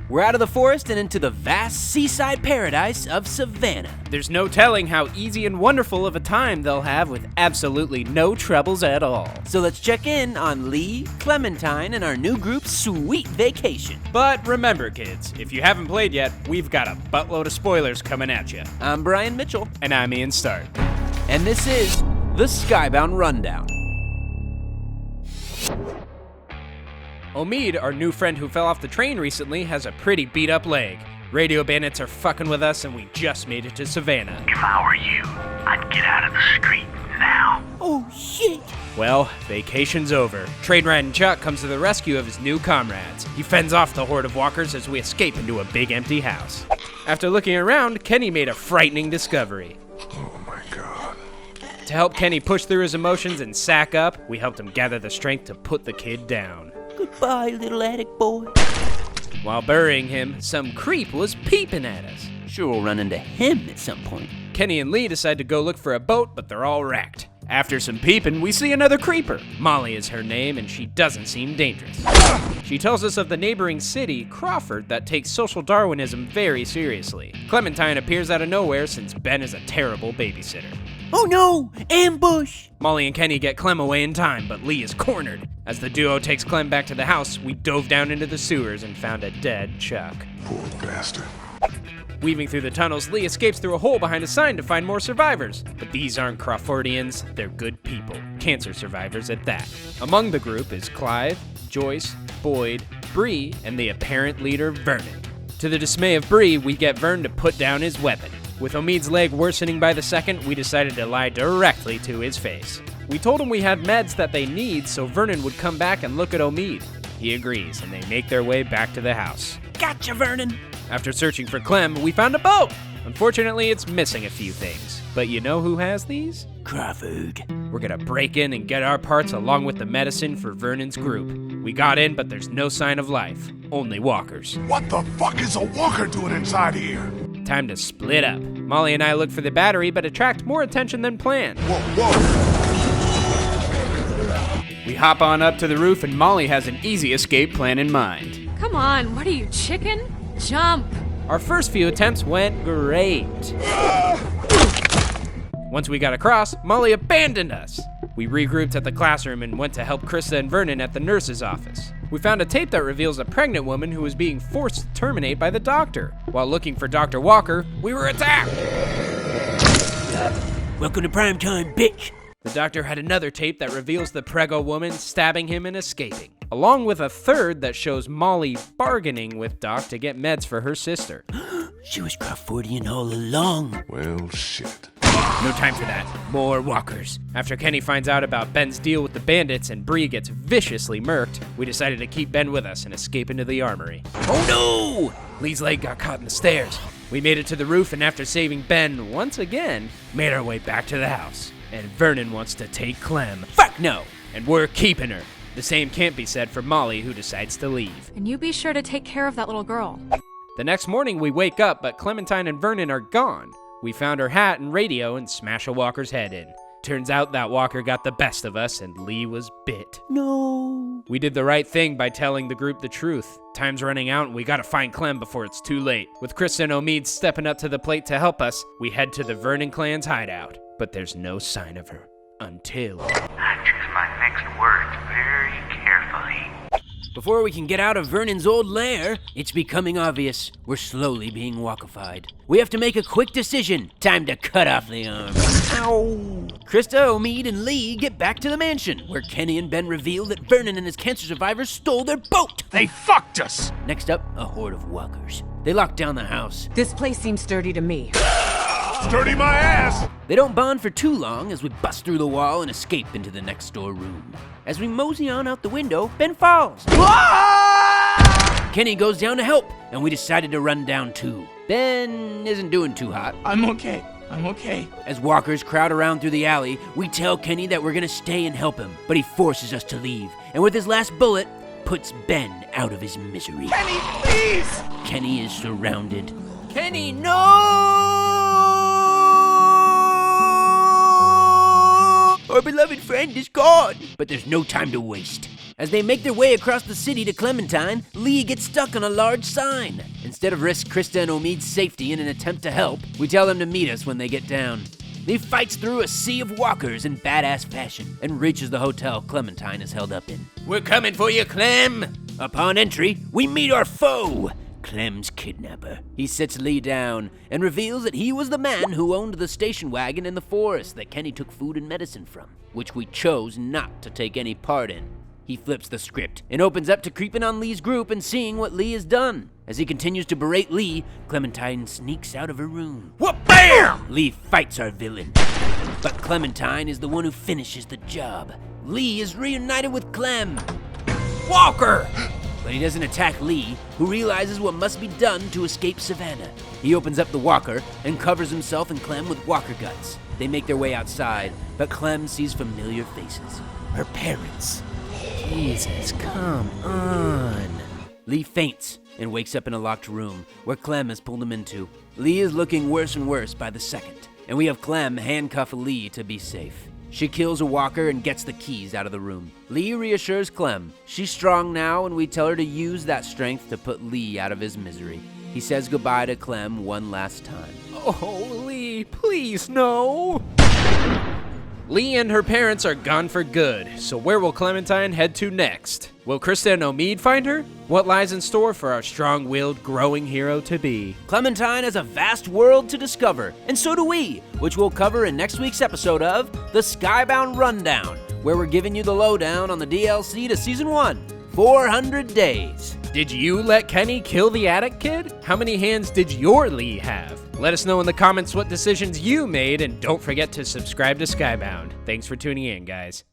We're out of the forest and into the vast seaside paradise of Savannah. There's no telling how easy and wonderful of a time they'll have with absolutely no troubles at all. So let's check in on Lee, Clementine, and our new group's sweet vacation. But remember, kids, if you haven't played yet, we've got a buttload of spoilers coming at you. I'm Brian Mitchell. And I'm Ian Stark. And this is the Skybound Rundown. Omid, our new friend who fell off the train recently, has a pretty beat-up leg. Radio bandits are fucking with us, and we just made it to Savannah. If I were you, I'd get out of the street now. Oh, shit. Well, vacation's over. Train riding Chuck comes to the rescue of his new comrades. He fends off the horde of walkers as we escape into a big empty house. After looking around, Kenny made a frightening discovery. Oh my God. To help Kenny push through his emotions and sack up, we helped him gather the strength to put the kid down. Goodbye, little attic boy. While burying him, some creep was peeping at us. Sure we'll run into him at some point. Kenny and Lee decide to go look for a boat, but they're all wrecked. After some peeping, we see another creeper. Molly is her name, and she doesn't seem dangerous. She tells us of the neighboring city, Crawford, that takes social Darwinism very seriously. Clementine appears out of nowhere since Ben is a terrible babysitter. Oh no! Ambush! Molly and Kenny get Clem away in time, but Lee is cornered. As the duo takes Clem back to the house, we dove down into the sewers and found a dead Chuck. Poor bastard. Weaving through the tunnels, Lee escapes through a hole behind a sign to find more survivors. But these aren't Crawfordians, they're good people. Cancer survivors at that. Among the group is Clive, Joyce, Boyd, Bree, and the apparent leader, Vernon. To the dismay of Bree, we get Vern to put down his weapon. With Omid's leg worsening by the second, we decided to lie directly to his face. We told him we had meds that they need, so Vernon would come back and look at Omid. He agrees, and they make their way back to the house. Gotcha, Vernon! After searching for Clem, we found a boat! Unfortunately, it's missing a few things. But you know who has these? Crawford. We're gonna break in and get our parts along with the medicine for Vernon's group. We got in, but there's no sign of life. Only walkers. What the fuck is a walker doing inside here? Time to split up. Molly and I look for the battery, but attract more attention than planned. Whoa. We hop on up to the roof, and Molly has an easy escape plan in mind. Come on, what are you, chicken? Jump! Our first few attempts went great. Once we got across, Molly abandoned us. We regrouped at the classroom and went to help Krista and Vernon at the nurse's office. We found a tape that reveals a pregnant woman who was being forced to terminate by the doctor. While looking for Dr. Walker, we were attacked! Welcome to prime time, bitch! The doctor had another tape that reveals the preggo woman stabbing him and escaping, along with a third that shows Molly bargaining with Doc to get meds for her sister. She was Crawfordian all along. Well, shit. No time for that. More walkers. After Kenny finds out about Ben's deal with the bandits and Bree gets viciously murked, we decided to keep Ben with us and escape into the armory. Oh no! Lee's leg got caught in the stairs. We made it to the roof, and after saving Ben once again, made our way back to the house. And Vernon wants to take Clem. Fuck no! And we're keeping her. The same can't be said for Molly, who decides to leave. And you be sure to take care of that little girl. The next morning we wake up, but Clementine and Vernon are gone. We found her hat and radio and smash a walker's head in. Turns out that walker got the best of us and Lee was bit. No. We did the right thing by telling the group the truth. Time's running out and we gotta find Clem before it's too late. With Krista and Omid stepping up to the plate to help us, we head to the Vernon clan's hideout. But there's no sign of her. Until... I choose my next words very carefully. Before we can get out of Vernon's old lair, it's becoming obvious we're slowly being walkified. We have to make a quick decision. Time to cut off the arm. Ow! Krista, Omid, and Lee get back to the mansion, where Kenny and Ben reveal that Vernon and his cancer survivors stole their boat. They fucked us! Next up, a horde of walkers. They lock down the house. This place seems sturdy to me. Sturdy my ass! They don't bond for too long as we bust through the wall and escape into the next door room. As we mosey on out the window, Ben falls. Kenny goes down to help, and we decided to run down too. Ben isn't doing too hot. I'm okay. As walkers crowd around through the alley, we tell Kenny that we're gonna stay and help him, but he forces us to leave, and with his last bullet, puts Ben out of his misery. Kenny, please! Kenny is surrounded. Kenny, no! Our beloved friend is gone! But there's no time to waste. As they make their way across the city to Clementine, Lee gets stuck on a large sign. Instead of risk Krista and Omid's safety in an attempt to help, we tell them to meet us when they get down. Lee fights through a sea of walkers in badass fashion and reaches the hotel Clementine is held up in. We're coming for you, Clem! Upon entry, we meet our foe, Clem's kidnapper. He sits Lee down and reveals that he was the man who owned the station wagon in the forest that Kenny took food and medicine from, which we chose not to take any part in. He flips the script and opens up to creeping on Lee's group and seeing what Lee has done. As he continues to berate Lee, Clementine sneaks out of her room. Whoop, bam! Lee fights our villain, but Clementine is the one who finishes the job. Lee is reunited with Clem. Walker! But he doesn't attack Lee, who realizes what must be done to escape Savannah. He opens up the walker and covers himself and Clem with walker guts. They make their way outside, but Clem sees familiar faces. Her parents. Jesus, come on. Lee faints and wakes up in a locked room where Clem has pulled him into. Lee is looking worse and worse by the second, and we have Clem handcuff Lee to be safe. She kills a walker and gets the keys out of the room. Lee reassures Clem. She's strong now, and we tell her to use that strength to put Lee out of his misery. He says goodbye to Clem one last time. Oh, Lee, please, no. Lee and her parents are gone for good, so where will Clementine head to next? Will Krista and Omid find her? What lies in store for our strong-willed, growing hero to be? Clementine has a vast world to discover, and so do we, which we'll cover in next week's episode of the Skybound Rundown, where we're giving you the lowdown on the DLC to Season 1, 400 Days. Did you let Kenny kill the attic kid? How many hands did your Lee have? Let us know in the comments what decisions you made, and don't forget to subscribe to Skybound. Thanks for tuning in, guys.